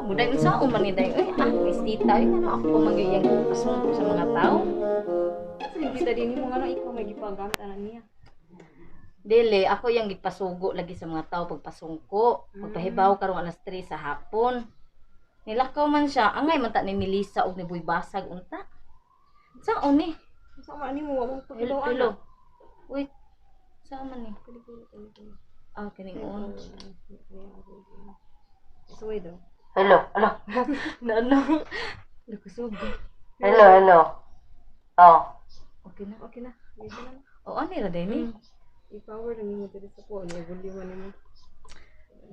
buday unsa man ni day. Miss tita, ano ako pa magyang asumpo sa mga tao. Sige kita din mo ano ikaw may gipagamit ana niya. Dili, ako yung gipasugo lagi sa mga tao pagpasungko. Pagpahibaw karong alas 3 sa hapon. Nilakaw man siya, angay man ta ni Melissa og ni Boy Basag unta. Saan ni? Sama ni mo mo Hello, pagdaw hello. ana. Wait. Saan man ni? Ah, kining on. Suway daw. Hello, hello. Ano? Nakusog. Hello, hello. Oh. Okay na. Medyo na. O ani ra day ni? I-power lang mo dito sa phone, i-volume man mo.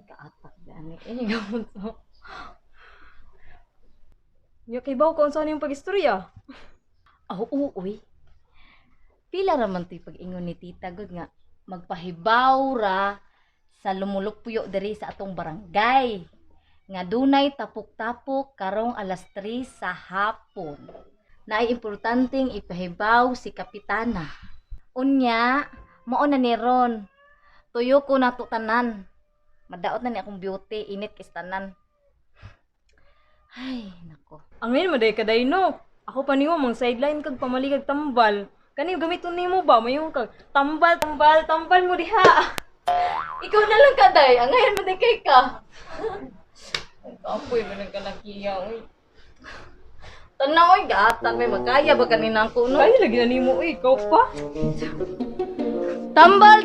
Kaatak gani. Ini gamon to. Nya kay baw kung saan yung pag-istorya. Oo, uy. Pila raman to'y pag-ingon ni tita gud nga magpahibaw ra sa lumulupyo diri sa atong barangay. Nga dunay tapok-tapok karong alas 3 sa hapon. Naay importanteng ipahibaw si kapitana. Unya, mao na ni ron. Tuyo ko nato tanan. Madaot na ni akong beauty, init kis tanan. Ay, nako. Ang ngayon maday kaday no. Ako pa nimo mang sideline kag pamaligag tambal. Kani gamiton nimo ba mayon kag tambal mo diha. Ikaw na lang kaday, ang ngayon mo kay ka. Ang kapoy mo ng kalakiya, uy. Tanaw, uy, gatag may magkaya ba kanina ang kuno? Kaya lagi na nimo ikaw pa. Tambal!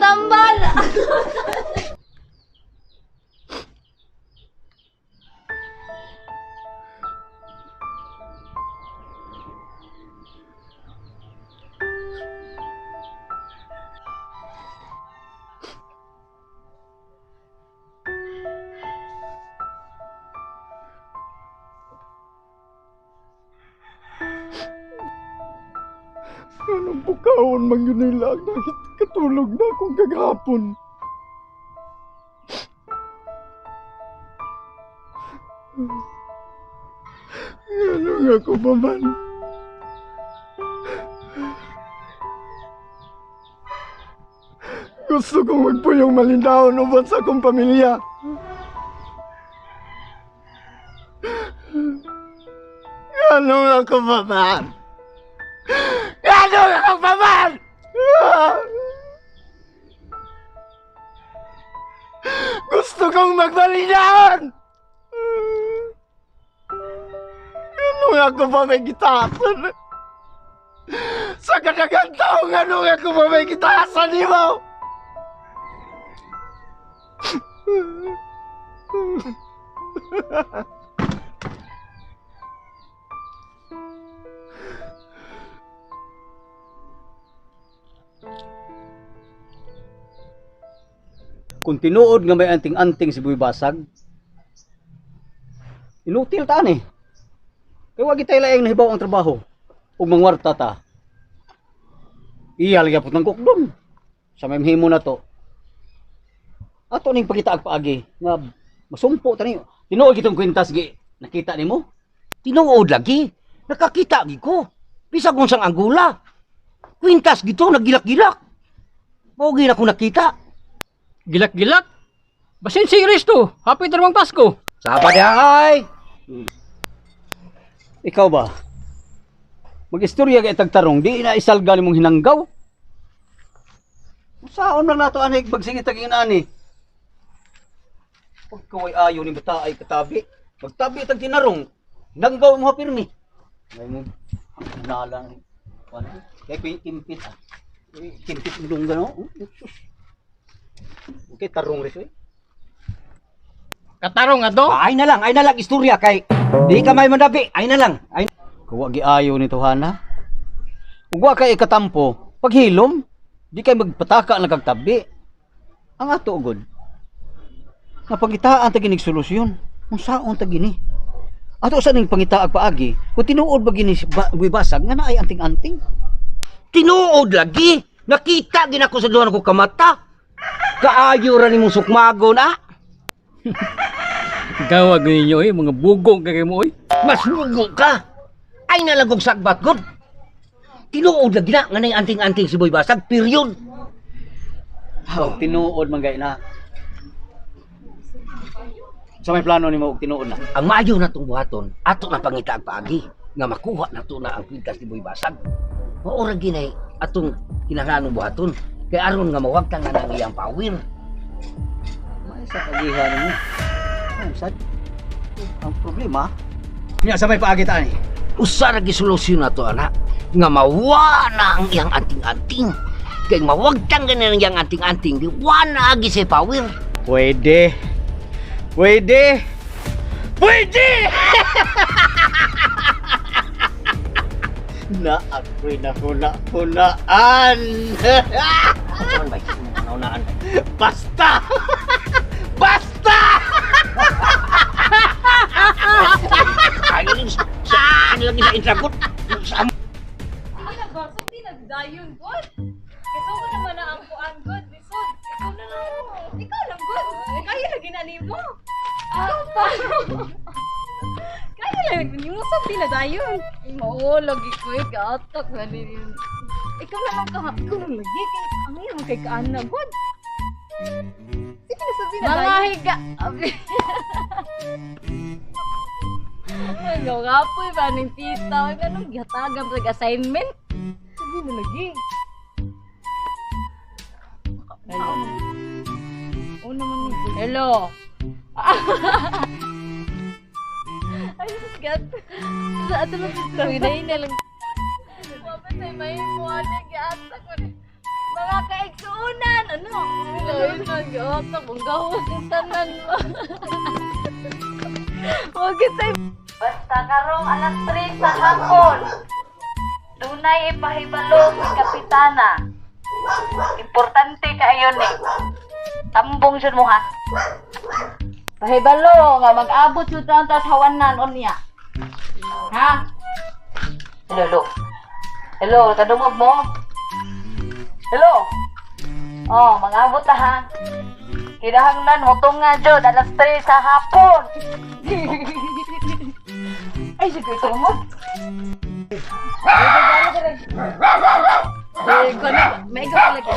Anong bukaon man yun nila dahil katulog na akong kagahapon. Ano nga ko ba man? Gusto kong magpuyong malindaon uban sa akong pamilya. Ano nga ko ba man? Ano nga ba man? Gusto kong magmalindaon! Ano nga ko ba may gitasan? Sa kadagang taong ano nga ko ba may gitasan di mo? Kung tinuod nga may anting-anting si Boy Basag, inutil ta ni. Kaya wag itay laing nahibaw ang trabaho ug mangwarta ta. Iyal gyapon ng kukdon. Sa may himo na to. Ato ning pagitaag paagi nga masumpo ta niyo. Tinuod kitong kwintas gi. Nakita nimo? Tinuod lagi. Nakakita gi ko. Bisag kung sang anggula. Kwintas gito naggilak-gilak. Pogi na ko nakita. Gilak-gilak? Basin serious to. Happy Darmang Pasko. Sabad ay. Ikaw ba? Mag-istorya kay tagtarong, di na isalga nimong hinanggaw. Saon lang nato ani pagsingit taging ani. Pag kaway ayo ni bata ay katabi. Pagtabi tag tinarong, nanggaw mo pirmi. Ngay mo nalang. Ano? Kay kimpit. Kimpit mo dong gano. Okay, tarong rin eh. Katarong ato? Ay na lang istorya kay di ka may manabi. Ay na lang. Ay. Kuwa giayo ni Tuhana. Ug wa kay ikatampo, paghilom, di kay magpataka na kagtabi. Ang ato ugod. Nga pagitaan ta ginig solusyon. Kung saon ta gini. Ato sa ning pangitaag paagi, kung tinuod ba gini Boy Basag nga naay anting-anting. Tinuod lagi. Nakita gina ko sa duha ko kamata. Kaayo ra nimong sukmagon ah. Gawag ninyo mga bugong kay mo Mas bugo ka. Ay nalagog sagbat god. Tinuod lagi na nga nay anting-anting si Boy Basag period. Tinuod man gay na. Sa may plano nimo og tinuod na. Ang maayo na tong buhaton, ato na pangita ang paagi nga makuha na to na ang kwintas ni Boy Basag. Maura ginay atong kinahanglanong buhaton kay aron nga mawagtang na ng iyang pawir. May sa kagihan mo. Ang sad. Ang problema, niya sa may paagi ta ni. Usa ra gisolusyon na to anak nga mawa na ang iyang anting-anting. Kay mawagtang ganin ang iyang anting-anting di wana agi sa pawir. Pwede. Pwede. Pwede! Na ako'y nahuna-hunaan. Saan ba? Naunaan ba? Basta! Basta! Ayun, saan lagi na intragot? Saan? Hindi na ba? So, di nagdayon, God. Kasi ko naman na ang kuan, God. Lisod. Ikaw na lang. Ikaw lang, God. Kaya lagi na nimo. Apa? Kaya lang. Nimusap di na dayon. Oo, lagi ko gatak na din. Ikaw na lang ka. Ikaw lang lagi. Ang hirap kay kaana, God. Sige na sabi na Mga dayon. higa. Ano nga po ba ng tita? Anong gihatagan sa assignment? Sabi na lagi. Oo naman ni. Hello. Ay, God. Sa ato lang ito. Hinahin lang. Mapatay, may imuan gatak ko. Mga kaigsuunan. Ano? Ay, nag-gatak. Ang gawin ng tanan mo. Huwag kita. Basta karong alas 3 sa hapon. Dunay ipahibalo si Kapitana. Importante kayo ni. Tambong siya mo ha. Pahibalo nga mag-abot siya doon tas hawanan o niya. Ha? Hello. Hello, tadungog mo. Hello. Oh, mag-abot ta ha. Kinahanglan hutong nga jud alas 3 sa hapon. Ay, sige ito mo. May ikaw lagi.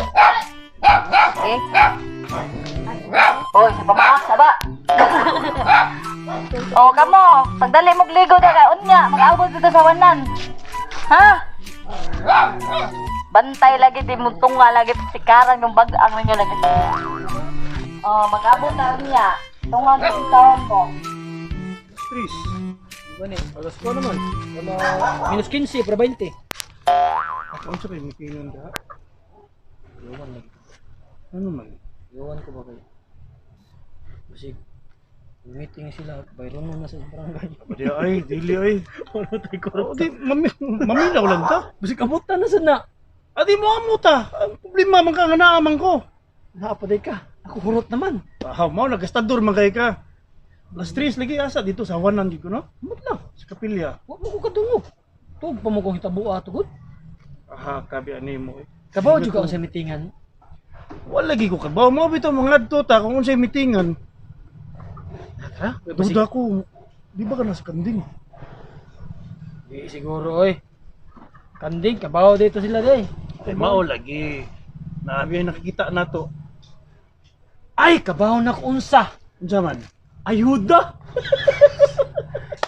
Okay? Hoy, sa pama, saba. Oh, kamo, pagdali mong ligo na ka, unya, mag-abot dito sa wanan. Ha? Bantay lagi, di mo tunga lagi, sikaran yung bag-ang ninyo lagi. Oh, mag-abot na unya. Tunga ka yung taon ko. Tris. Gani, alas ko naman. Wala, minus 15, para 20. Ako sa kay mikinon da. Iwan lagi. Ano man? Iwan ko ba kayo? Kasi, meeting sila, bayron na sa barangay. Di ay, dili ay. Ano tayo ko? O di maminaw lang ta. Kasi kamutan na sana. Adi mo amo ta. Ang problema man ka nga naaman ko. Naapaday ka. Ako hurot naman. Ah, mao nagastador man kay ka. Alas 3 lagi asa dito sa Hawanan gid ko no. Amot lang. Sa kapilya. Huwag mo ko kadungog. Tug pa mo kong hitabuha tugod. Aha, kabi ani mo. Kabaw juga ako sa meetingan. Wala lagi ko kabaw mo bitaw mga adto ta kung unsay mitingan. Ha? Duda ko. Di ba ka nasa kanding? Di siguro oy. Kanding, kabaw dito sila day. Ay mao lagi. Nabi ay nakikita nato. Ay, kabaw na ko unsa. Unsa man? Ayuda.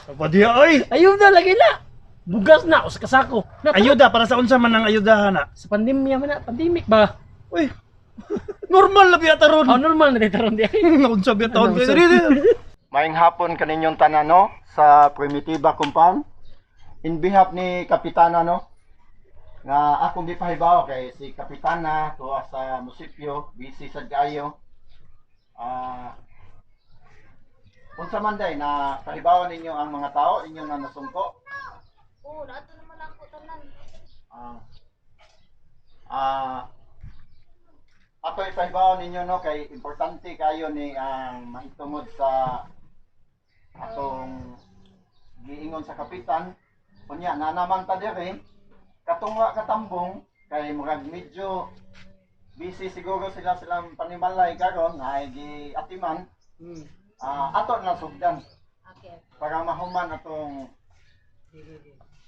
Apa dia oy? Ayuda lagi na. Bugas na os kasako. Ayuda para sa unsa man ang ayudahan na. Sa pandemya man na, pandemic ba? Uy. Normal na biya taron. Oh, normal na dito ron di. Unsa biya taon kay diri. Maayong hapon kaninyong tanan no sa Primitiba Compound. In behalf ni Kapitana no nga akong gipahibaw kay si Kapitana tuwa sa munisipyo, busy sad kaayo. Unsa man day na pahibawan ninyo ang mga tao inyo na nasungko? Oo, nato naman ako tanan. Ato ipahibawan ninyo no kay importante kayo ni ang mahitungod sa atong giingon sa kapitan. Unya na naman ta diri katungwa katambong kay murag medyo busy siguro silang panimalay karon na giatiman. Ato na sugdan Okay. para mahuman atong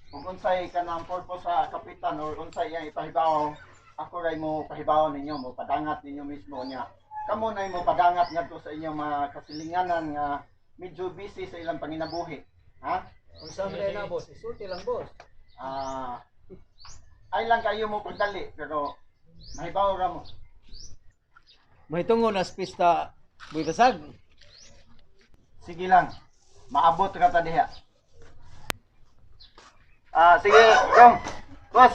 kung unsay kanang purpose sa kapitan or unsay iyang ipahibaw. Ako ray mo pahibaw ninyo, mo padangat ninyo mismo niya. Kamo na mo padangat ngadto sa inyong mga kasilinganan nga medyo busy sa ilang panginabuhi. Ha? Kung saan kaya na, boss? Isulti lang, boss. Ay lang kayo mo pagdali, pero mahibaw ra mo. Mahitungod as pista Boy Basag. Sige lang, maabot ka ta diha. Sige, Jong. Boss,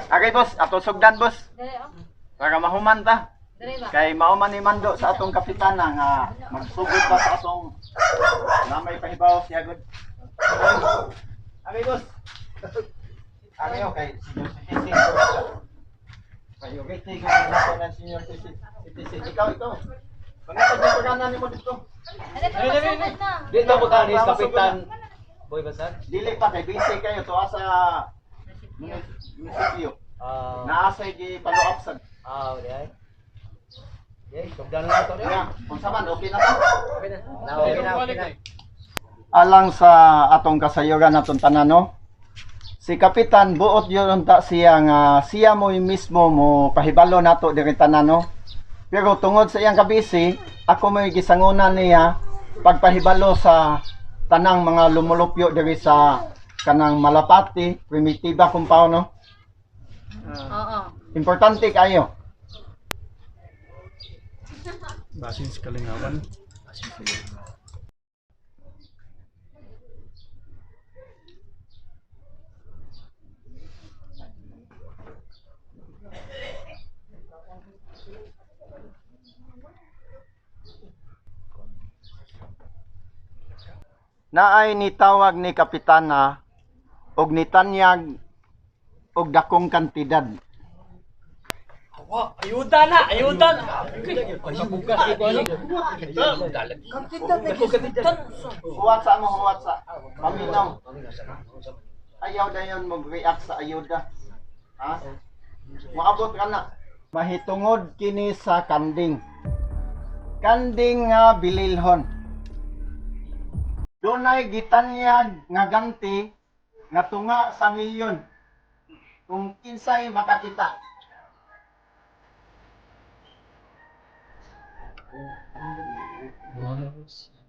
okay boss, ato sugdan boss. Dali, oh. Para mahuman ta. Dali ba? Kay mauman ni Mando sa atong kapitana nga magsugod pa sa atong na may pahibaw siya good. Okay boss. Okay, okay. Priority ko na po ng senior citizen. Ikaw. Pangitag yung pagkanan ni mo dito. Dali pa, masugod na. Dito po tanis Kapitan Boy Basag. Dili pa kay busy kayo to sa munisipyo. Naasay gi follow-up sad. Uli ay. Okay, sugdan lang to. Nga, kung saman, okay na to. Okay na. Alang sa atong kasayuran natong tanan no. Si Kapitan buot yun ta siya nga siya mo mismo mo pahibalo nato diri tanan no. Pero tungod sa iyang kabisi, ako may gisangunan niya pagpahibalo sa tanang mga lumulupyo diri sa kanang Malapati, Primitiva compound no. Oo. Importante kayo. Basin sa kalingawan. Naay nitawag ni Kapitana og nitanyag og dakong kantidad. Ayuda na! Huwat sa mo, huwat sa. Paminaw. Ayaw dayon mag-react sa ayuda. Ha? Maabot ka na. Mahitungod kini sa kanding. Kanding nga bililhon. Dunay gitanyag nga ganti nga tunga sa milyon. Kung kinsay makakita.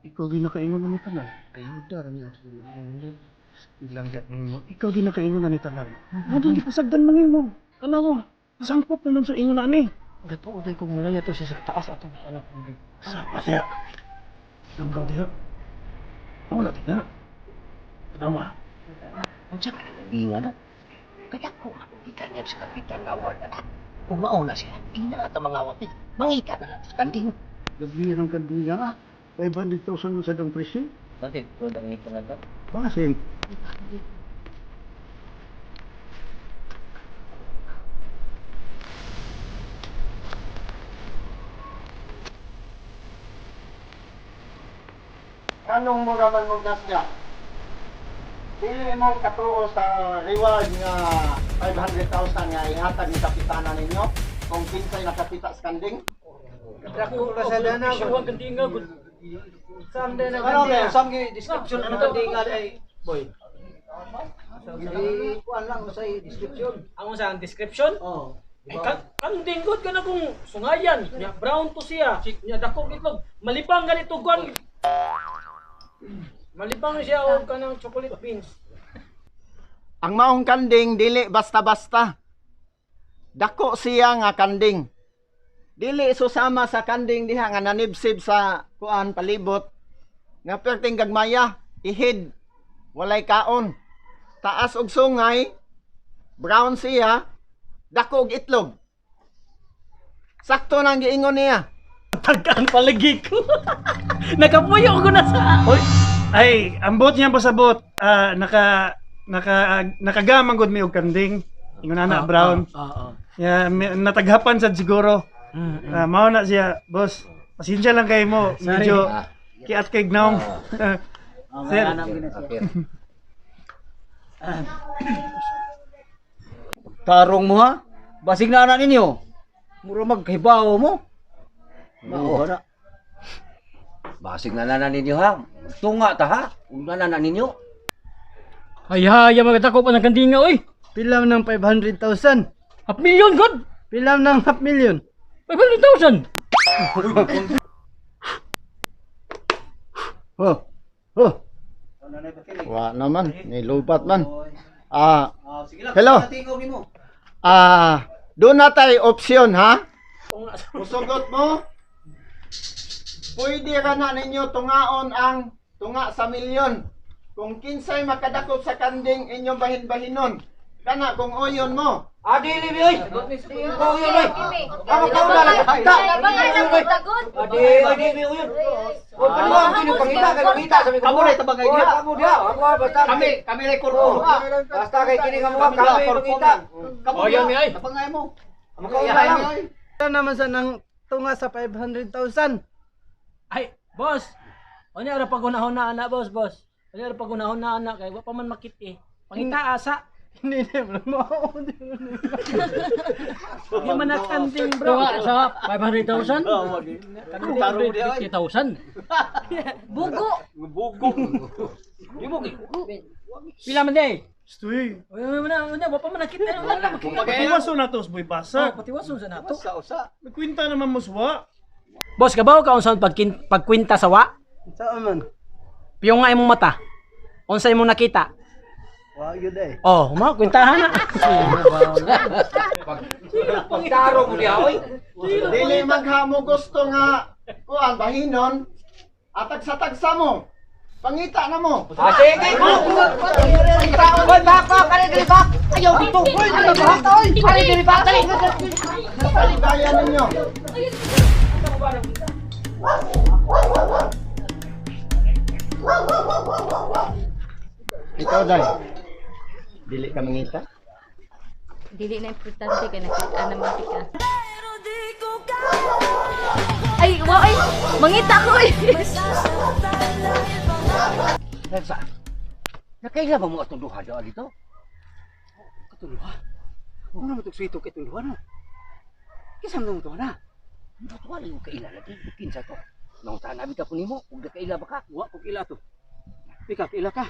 Ikaw ginakaingon na ni tanan. Ayuda ra niya. Ilang mo. Ikaw ginakaingon na ni tanan. Ano di pasagdan man nimo? Ano ko? Sangpop na lang sa ingon na ni. Gato uday ko mula yato siya sa taas atong anak ko. Sama siya. Nanggaw diha. Wala tina. Tama. Ang siya kalingan na. Kaya kung makikita niya sa kapitan na wala na. Kung mauna siya, hindi na ata mga awat eh. Mangita na lang sa kanding. Gabi ng kandiya. 500,000 sa dong presyo. Bakit? Kung ang ito na ito? Bakit? Anong mo raman mo gasya? Dili mo katuo sa reward nga 500,000 nga ihatag ni Kapitana ninyo kung kinsay nakakita sa kanding? Ako sa dana ko. Ang kandiya gud. Sunday na Ano kaya samgi description ano kanding ay boy. Kuan lang sa description. Ang sa description? Oh. Kanding god ka na kung sungayan. Nya brown to siya. Nya dako itlog. Malibang ganito gwan. Malibang siya og kanang chocolate beans. Ang maong kanding dili basta-basta. Dako siya nga kanding. Dili susama sa kanding diha nga nanibsib sa kuan palibot. Nga perting gagmaya, ihid, walay kaon. Taas og sungay, brown siya, dako og itlog. Sakto nang giingon niya. Tagkaan palagi ko. Nakapuyo ko na sa. Oy, ay, ambot niya pasabot. Nakagamang gud mi og kanding. Ingon na brown. Ya, nataghapan sa siguro. Mao na siya, boss. Pasensya lang kay mo. Medyo kiat kay gnaong. Sir. Tarong mo ha? Basig na anak ninyo. Mura maghibaw mo. Mawara. Basig na nanan ninyo ha. Tunga ta ha. Kung nanan ninyo. Ay haya magdako pa ng kandinga oy. Pilam ng 500,000. 500,000 god. Pilam ng 500,000. 500,000. Oh, Huh. Wa naman, nilubat man. Hello. Doon na tayo option ha. Musugot mo. Pwede ra na ninyo tungaon ang tunga sa milyon. Kung kinsay makadakop sa kanding inyong bahin-bahinon. Kana kung oyon mo. Dili bi oy. Uyon oy. Amo ka na lang. Labangan na ko tagod. Dili bi uyon. O panuwa kini pangita kay pangita sabi ko. Kamu na tabangay dia. Kamu dia. Ako basta. Kami record. Basta kay kini nga mo kami pangita. Kamu Oh, yan, ay. Tabangay mo. Amo ka lang. Ano naman sa nang tunga sa 500,000? Ay, boss. Ano ara pagunahon na ana, boss. Ano ara pagunahon na ana kay wa pa man makit eh. Pangita asa. Hindi mo. Di man nakanding, bro. Sa 500,000? Taro dia, ay. 50,000. Bugo. Bugo. Di mo pila man day? Stoy. Oy, wa pa man nakita. Patiwaso na to, boy basa. Patiwason sa nato. Usa. May kwenta naman mo suwa. Boss, kabaw ka unsa pagkwinta sa wa? Saan man? Piyong nga imong mata. Unsa imong nakita? Wa yun eh. Oh, kwintahan na. Pagtaro mo diha oy. Dili maghamo gusto nga kuan bahinon. Atag sa tagsa mo. Pangita na mo. Sige. Oy, baka kani dili ba? Ayaw dito. Oy, ano ba? Oy, kani dili ba? Dali. Paligaya ninyo. Ikaw dai. Dili ka mangita? Dili na importante kay nakita naman ka. Ay, wow, ay, mangita ko eh. Sa. Nakaila ba mo atong duha dito? Katuluha. Ano naman itong swito kay tuluha no? Kisam nung ito na. Wala yung kaila lagi. Kinsa to. Nang tanabi ka po nimo, ug kaila ba ka? Wa ko ila to. Pika, ila ka.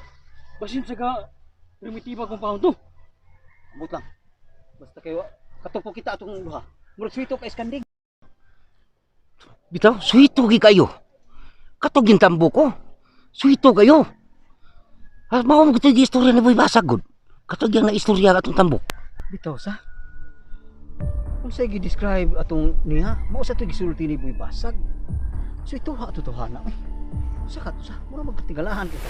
Basin sa ka primitiba kong paon to. Abot lang. Basta kayo, katong kita atong duha. Murag swito kay skanding. Bitaw, suwito gi kayo. Katog yung tambo ko. Suwito kayo. Mao mo gito istorya ni Boy Basag gud. Katog yung naistorya atong tambok. Bitaw sa. Kung sa gi-describe atong niya, mao sa to gisulti ni Boy Basag. Swito ha to na. Sa ka to sa, mura magkatigalahan kita.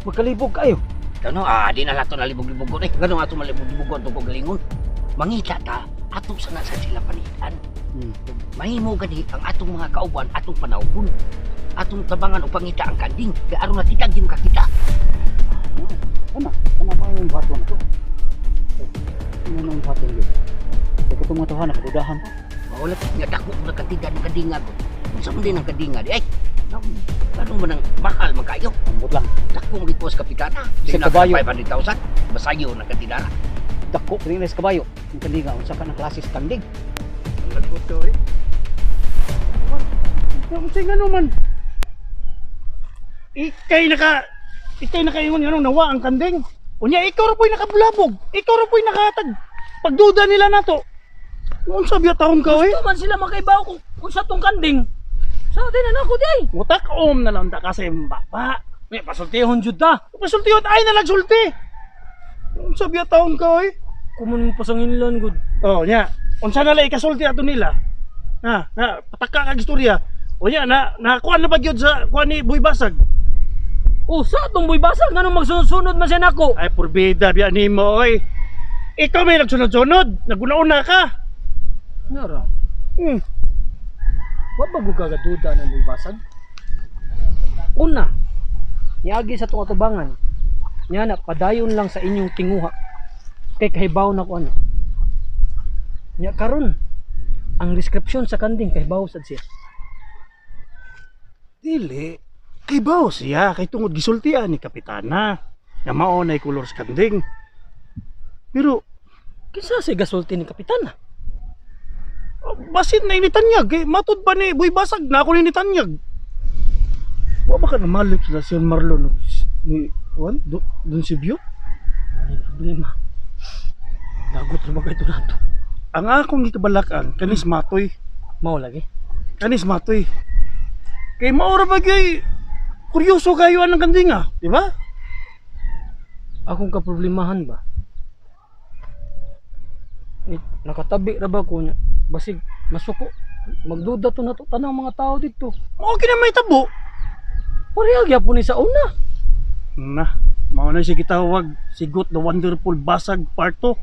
Magkalibog kayo. Ano, di na nato nalibog-libog ko. Ganun ato malibog-libog ko itong galingon. Mangita ta, atong sana sa sila panitan. Mahimo gani ang atong mga kauban, atong panahon. Atong tabangan o pangita ang kanding. Kaya aron na kita, yung kakita. Ano mo yung bato na to? Ano mo yung bato yun? Kaya itong mga tuhan, nakadudahan pa. Maulat, nga dako mo na katigan ng kadinga ko. Kung saan din ang kadinga di, ay, ano mo nang mahal magkayo. Ambot lang. Dako mo gito sa kapitana. Sa kabayo. 500,000. Masayo na katidara. Dako, rin sa kabayo. Yung kandiga, unsa ka ng klase sa kanding. Lagot to eh. Kasi nga naman. Ikay nakaingon nga nung nawa ang kanding. Unya, ikaw ra po'y nakabulabog. Ikaw ra po'y nakatag. Pagduda nila na to. Noon sabi taon ka eh. Gusto man sila makaibaw kung sa tong kanding. Sa atin na ako di ay. Utak na lang ta kasi baba. May pasultihon jud ta. Pasulti yun ay nalagsulti. Noon sabi taon ka eh. Kumun mo pasangin lan gud. Oh, nya. Unsa na lang ikasulti ato nila. Na pataka kag istorya. O nya na kuan na pagyud sa kuan ni Boy Basag. Oh, sa tong Boy Basag nganong magsunod-sunod man siya nako. Ay porbida biya nimo oy. Ikaw may nagsunod-sunod, naguna-una ka. Nara. Hmm. Wa ba gud kagaduda ng Boy Basag? Una, niagi sa tong atubangan. Nya na padayon lang sa inyong tinguha. Kay kahibaw na ko ano. Nya karon ang description sa kanding kahibaw sad siya. Dili. Kay bawo siya kay tungod gisultian ni kapitana. Nga mao nay kolor sa kanding. Pero Kinsa si gasulti ni kapitana? basit na initanyag kay matud ba ni Boy Basag na ako initanyag. Wa ba ka na malik sa si Marlon ni Juan dun si Bio? May problema. Dagot ra ba ito nato? Ang akong gikabalakan kanis matoy. Mao lagi. Kanis matoy. Kay maura ba gyud kuryoso kayo anang kandinga, di ba? Akong kaproblemahan ba? Nakatabi ra ba ko niya? Basig masuko. Magduda to na to tanang mga tao dito. Okay na may tabo. Pareha gyapon ni sa una. Na, mao na si kitawag sigot the wonderful basag part 2.